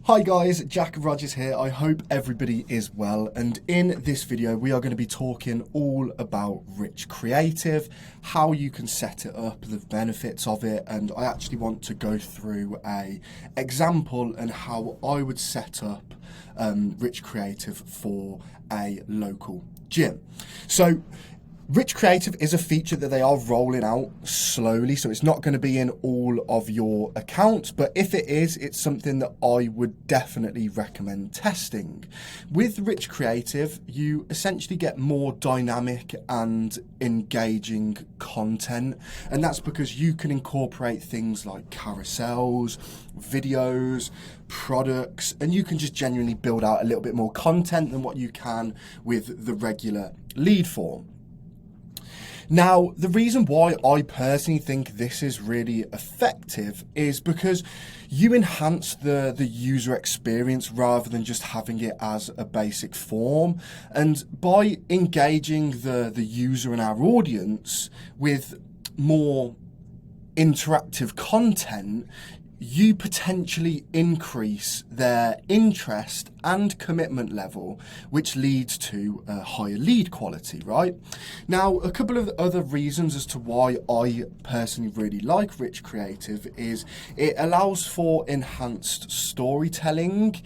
Hi guys, Jack Rogers here. I hope everybody is well, and in this video we are going to be talking all about Rich Creative, how you can set it up, the benefits of it, and I actually want to go through a example and how I would set up Rich Creative for a local gym. So Rich Creative is a feature that they are rolling out slowly, so it's not going to be in all of your accounts, but if it is, it's something that I would definitely recommend testing. With Rich Creative, you essentially get more dynamic and engaging content, and that's because you can incorporate things like carousels, videos, products, and you can just genuinely build out a little bit more content than what you can with the regular lead form. Now, the reason why I personally think this is really effective is because you enhance the user experience rather than just having it as a basic form. And by engaging the user and our audience with more interactive content, you potentially increase their interest and commitment level, which leads to a higher lead quality, right? Now, a couple of other reasons as to why I personally really like Rich Creative is it allows for enhanced storytelling.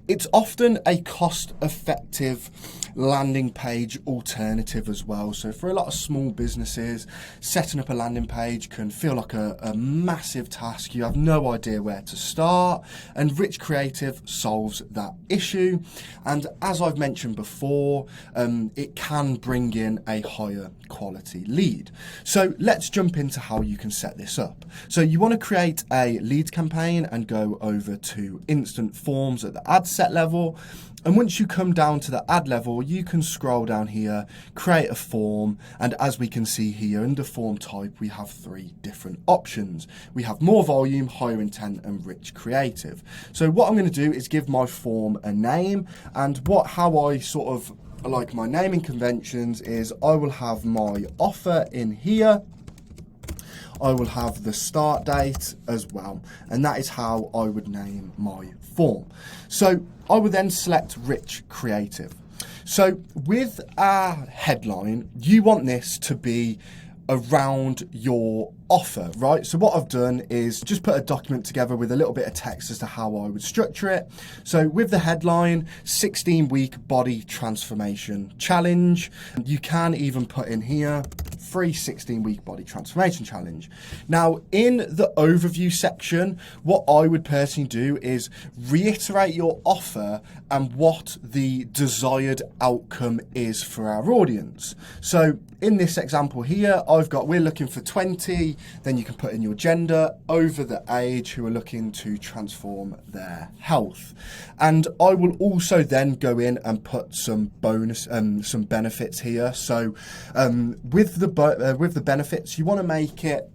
It's often a cost-effective landing page alternative as well. So for a lot of small businesses, setting up a landing page can feel like a massive task. You have no idea where to start, and Rich Creative solves that issue. And as I've mentioned before, it can bring in a higher quality lead. So let's jump into how you can set this up. So you want to create a lead campaign and go over to instant forms at the ad set level. And once you come down to the ad level, you can scroll down here, create a form, and as we can see here under form type, we have 3 different options. We have more volume, higher intent, and Rich Creative. So what I'm going to do is give my form a name, and how I sort of like my naming conventions is I will have my offer in here. I will have the start date as well, and that is how I would name my form. So I would then select Rich Creative. So with our headline, you want this to be around your offer, right? So what I've done is just put a document together with a little bit of text as to how I would structure it. So with the headline, 16-week body transformation challenge. You can even put in here, free 16-week body transformation challenge. Now, in the overview section, what I would personally do is reiterate your offer and what the desired outcome is for our audience. So in this example here, we're looking for 20, then you can put in your gender, over the age, who are looking to transform their health. And I will also then go in and put some some benefits here. So with the benefits, you want to make it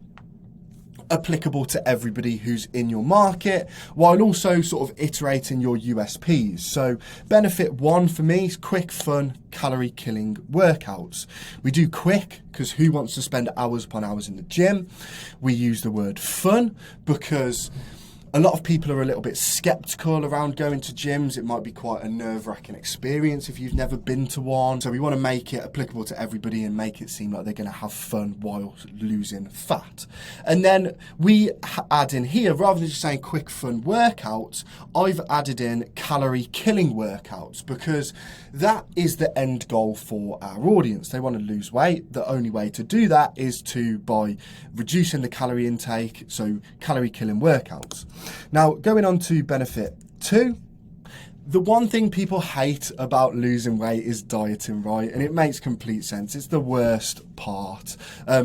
applicable to everybody who's in your market, while also sort of iterating your USPs. So benefit 1 for me is quick, fun, calorie killing workouts. We do quick because who wants to spend hours upon hours in the gym? We use the word fun because a lot of people are a little bit skeptical around going to gyms. It might be quite a nerve-wracking experience if you've never been to one. So we want to make it applicable to everybody and make it seem like they're going to have fun while losing fat. And then we add in here, rather than just saying quick, fun workouts, I've added in calorie killing workouts because that is the end goal for our audience. They want to lose weight. The only way to do that is by reducing the calorie intake, so calorie killing workouts. Now, going on to benefit 2, the one thing people hate about losing weight is dieting, right? And it makes complete sense. It's the worst part.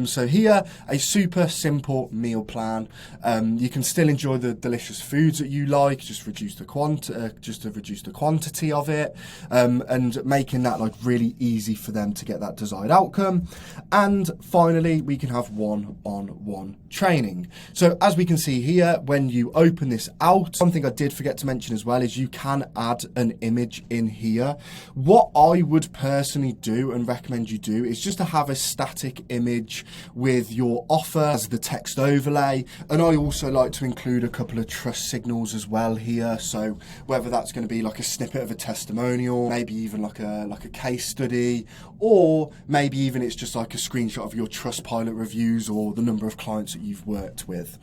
So here, a super simple meal plan. You can still enjoy the delicious foods that you like, just to reduce the quantity of it, and making that like really easy for them to get that desired outcome. And finally, we can have one-on-one training. So as we can see here, when you open this out, something I did forget to mention as well is you can add add an image in here. What I would personally do and recommend you do is just to have a static image with your offer as the text overlay. And I also like to include a couple of trust signals as well here. So whether that's going to be like a snippet of a testimonial, maybe even like a case study, or maybe even it's just like a screenshot of your Trustpilot reviews or the number of clients that you've worked with.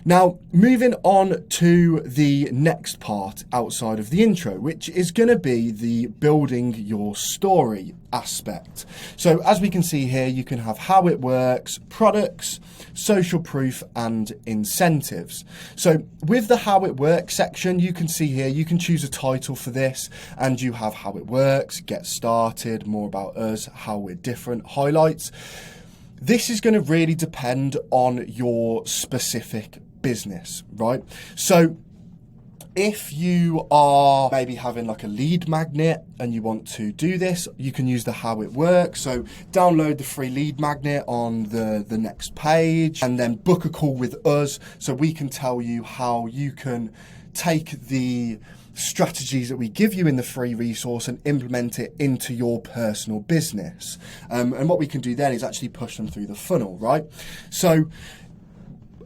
Now, moving on to the next part outside of the intro, which is going to be the building your story aspect. So as we can see here, you can have how it works, products, social proof, and incentives. So with the how it works section, you can see here, you can choose a title for this, and you have how it works, get started, more about us, how we're different, highlights. This is going to really depend on your specific business, right? So if you are maybe having like a lead magnet and you want to do this, you can use the how it works. So download the free lead magnet on the next page and then book a call with us so we can tell you how you can take the strategies that we give you in the free resource and implement it into your personal business. And what we can do then is actually push them through the funnel, right? So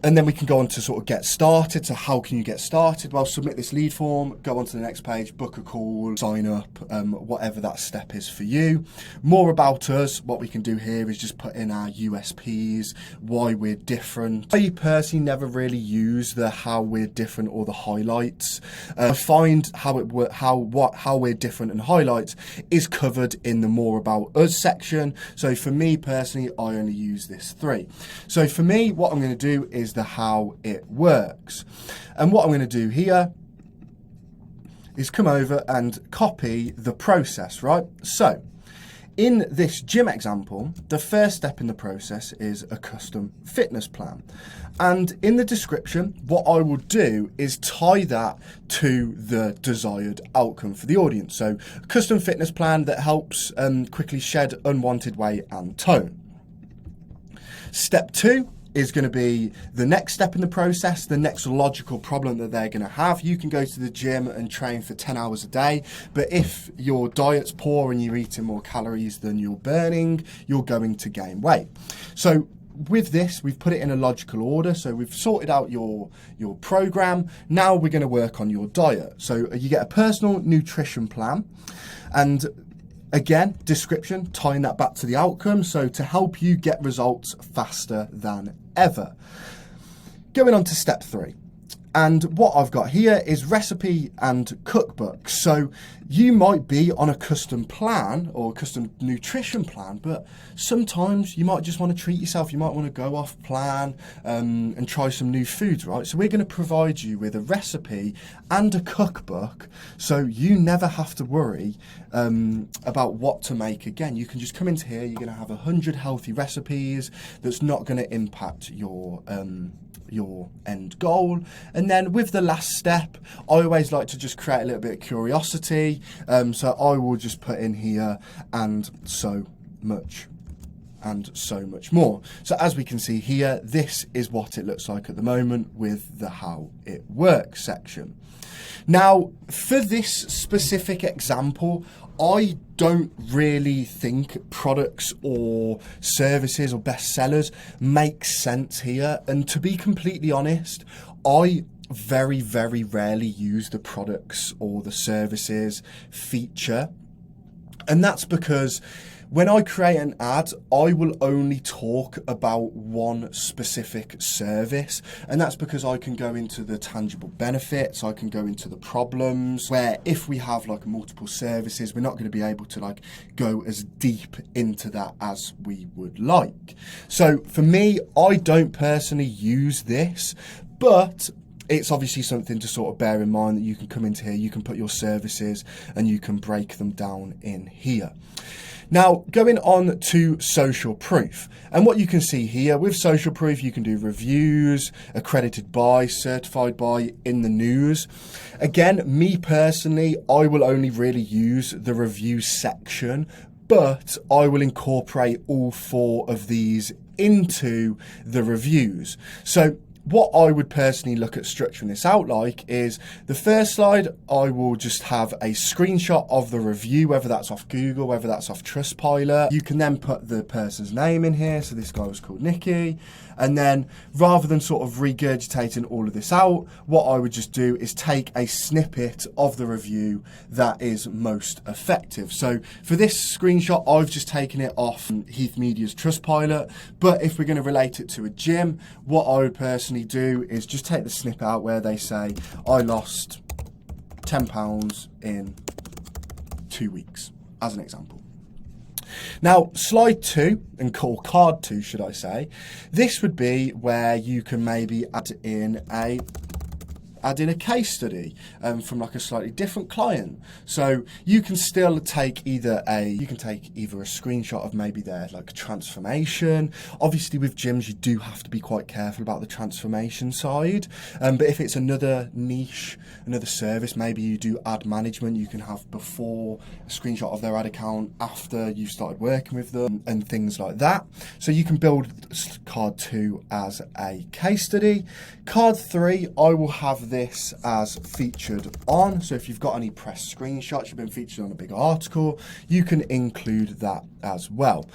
and then we can go on to sort of get started. So how can you get started? Well, submit this lead form, go on to the next page, book a call, sign up, whatever that step is for you. More about us, what we can do here is just put in our USPs, why we're different. I personally never really use the how we're different or the highlights. I find how we're different and highlights is covered in the more about us section. So for me personally, I only use this 3. So for me, what I'm going to do is the how it works. And what I'm going to do here is come over and copy the process, right? So in this gym example, the first step in the process is a custom fitness plan. And in the description, what I will do is tie that to the desired outcome for the audience. So a custom fitness plan that helps quickly shed unwanted weight and tone. Step 2 is going to be the next step in the process, the next logical problem that they're going to have. You can go to the gym and train for 10 hours a day, but if your diet's poor and you're eating more calories than you're burning, you're going to gain weight. So with this, we've put it in a logical order. So we've sorted out your program. Now we're going to work on your diet. So you get a personal nutrition plan, and again, description, tying that back to the outcome. So to help you get results faster than ever. Going on to step 3. And what I've got here is recipe and cookbook. So you might be on a custom plan or custom nutrition plan, but sometimes you might just want to treat yourself. You might want to go off plan and try some new foods, right? So we're going to provide you with a recipe and a cookbook so you never have to worry about what to make again. You can just come into here, you're going to have 100 healthy recipes that's not going to impact your end goal. And then with the last step, I always like to just create a little bit of curiosity. So I will just put in here and so much more. So as we can see here, this is what it looks like at the moment with the how it works section. Now, for this specific example, I don't really think products or services or bestsellers make sense here. And to be completely honest, I very, very rarely use the products or the services feature. And that's because when I create an ad, I will only talk about one specific service. And that's because I can go into the tangible benefits, I can go into the problems, where if we have like multiple services, we're not going to be able to like go as deep into that as we would like. So for me, I don't personally use this, but it's obviously something to sort of bear in mind that you can come into here, you can put your services and you can break them down in here. Now, going on to social proof, and what you can see here with social proof, you can do reviews, accredited by, certified by, in the news. Again, me personally, I will only really use the review section, but I will incorporate all 4 of these into the reviews. So what I would personally look at structuring this out like is the first slide, I will just have a screenshot of the review, whether that's off Google, whether that's off Trustpilot. You can then put the person's name in here. So this guy was called Nikki. And then rather than sort of regurgitating all of this out, what I would just do is take a snippet of the review that is most effective. So for this screenshot, I've just taken it off Heath Media's Trustpilot. But if we're going to relate it to a gym, what I would personally do is just take the snippet out where they say, I lost £10 in 2 weeks, as an example. Now, slide 2, or card 2, should I say, this would be where you can maybe add in a case study from like a slightly different client. So you can still take either a screenshot of maybe their like transformation. Obviously with gyms, you do have to be quite careful about the transformation side. But if it's another niche, another service, maybe you do ad management, you can have before a screenshot of their ad account after you've started working with them and things like that. So you can build card 2 as a case study. Card 3, I will have this as featured on. So if you've got any press screenshots, you've been featured on a big article, you can include that as well.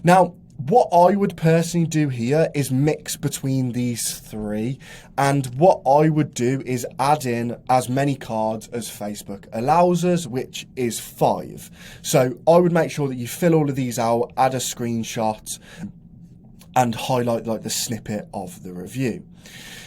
Now, what I would personally do here is mix between these 3, and what I would do is add in as many cards as Facebook allows us, which is 5. So I would make sure that you fill all of these out, add a screenshot, and highlight like the snippet of the review.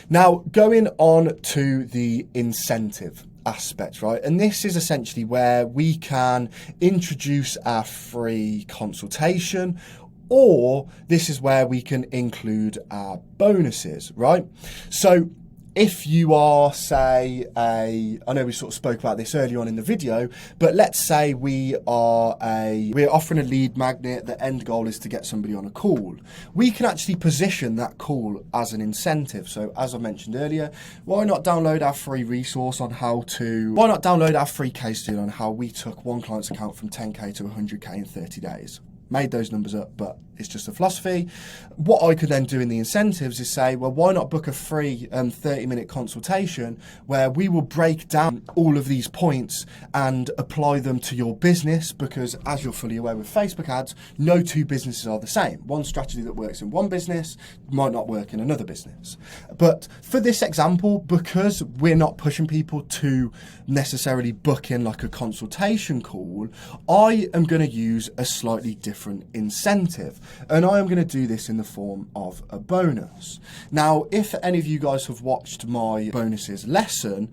Now, going on to the incentive aspect, right? And this is essentially where we can introduce our free consultation, or this is where we can include our bonuses, right? So if you are, say, I know we sort of spoke about this earlier on in the video, but let's say we're offering a lead magnet. The end goal is to get somebody on a call. We can actually position that call as an incentive. So as I mentioned earlier, why not download our free resource on why not download our free case study on how we took one client's account from 10K to 100K in 30 days. Made those numbers up, but it's just a philosophy. What I could then do in the incentives is say, well, why not book a free 30-minute consultation where we will break down all of these points and apply them to your business, because as you're fully aware with Facebook ads, no two businesses are the same. One strategy that works in one business might not work in another business. But for this example, because we're not pushing people to necessarily book in like a consultation call, I am going to use a slightly different incentive. And I am going to do this in the form of a bonus. Now, if any of you guys have watched my bonuses lesson,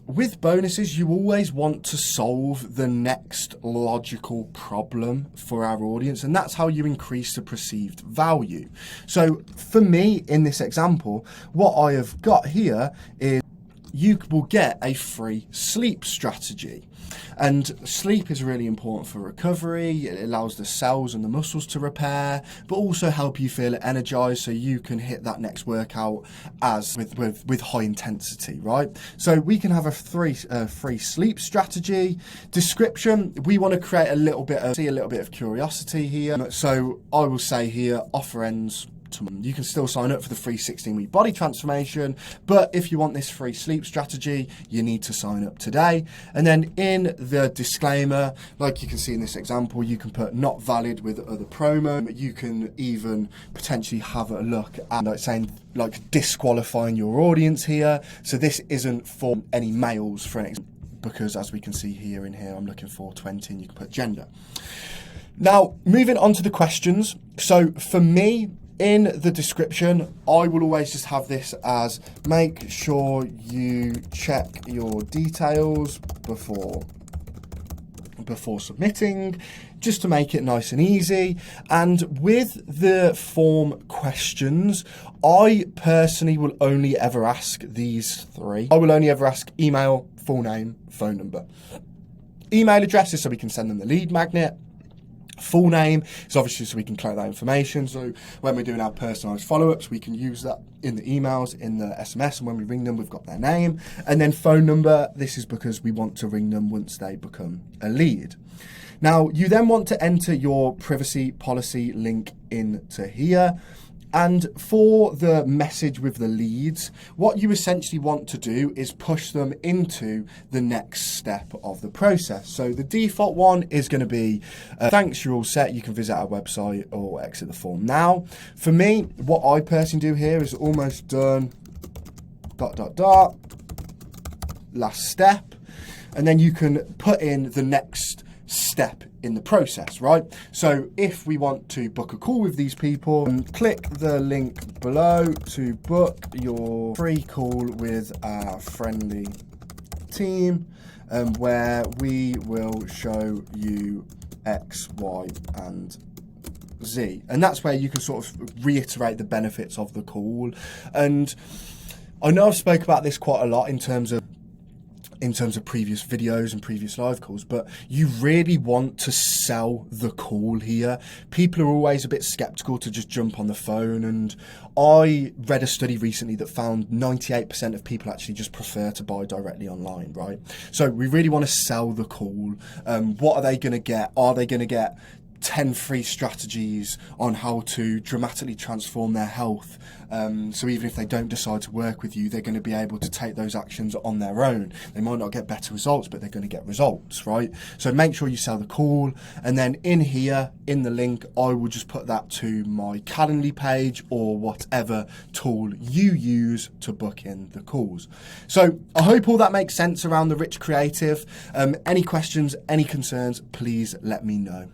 with bonuses, you always want to solve the next logical problem for our audience, and that's how you increase the perceived value. So for me, in this example, what I have got here is you will get a free sleep strategy. And sleep is really important for recovery. It allows the cells and the muscles to repair, but also help you feel energized so you can hit that next workout with high intensity, right? So we can have a free sleep strategy. Description, we want to create a little bit of curiosity here. So I will say here, offer ends. You can still sign up for the free 16-week body transformation, but if you want this free sleep strategy, you need to sign up today. And then in the disclaimer, like you can see in this example, you can put not valid with other promo. You can even potentially have a look at disqualifying your audience here. So this isn't for any males, for an example, because as we can see here, I'm looking for 20, and you can put gender. Now, moving on to the questions. So for me, in the description, I will always just have this as make sure you check your details before submitting, just to make it nice and easy. And with the form questions, I personally will only ever ask these 3. I will only ever ask email, full name, phone number. Email addresses so we can send them the lead magnet. Full name is obviously so we can collect that information. So when we're doing our personalized follow-ups, we can use that in the emails, in the SMS, and when we ring them, we've got their name. And then phone number, this is because we want to ring them once they become a lead. Now, you then want to enter your privacy policy link into here. And for the message with the leads, what you essentially want to do is push them into the next step of the process. So the default one is going to be, thanks, you're all set. You can visit our website or exit the form now. For me, what I personally do here is almost done, ... last step. And then you can put in the next step in the process, right? So if we want to book a call with these people, click the link below to book your free call with our friendly team, where we will show you X, Y, and Z. And that's where you can sort of reiterate the benefits of the call. And I know I've spoke about this quite a lot in terms of previous videos and previous live calls, but you really want to sell the call here. People are always a bit skeptical to just jump on the phone, and I read a study recently that found 98% of people actually just prefer to buy directly online, right? So we really want to sell the call. What are they going to get? Are they going to get 10 free strategies on how to dramatically transform their health? So even if they don't decide to work with you, they're going to be able to take those actions on their own. They might not get better results, but they're going to get results, right? So make sure you sell the call. And then in here, in the link, I will just put that to my Calendly page or whatever tool you use to book in the calls. So I hope all that makes sense around the Rich Creative. Any questions, any concerns, please let me know.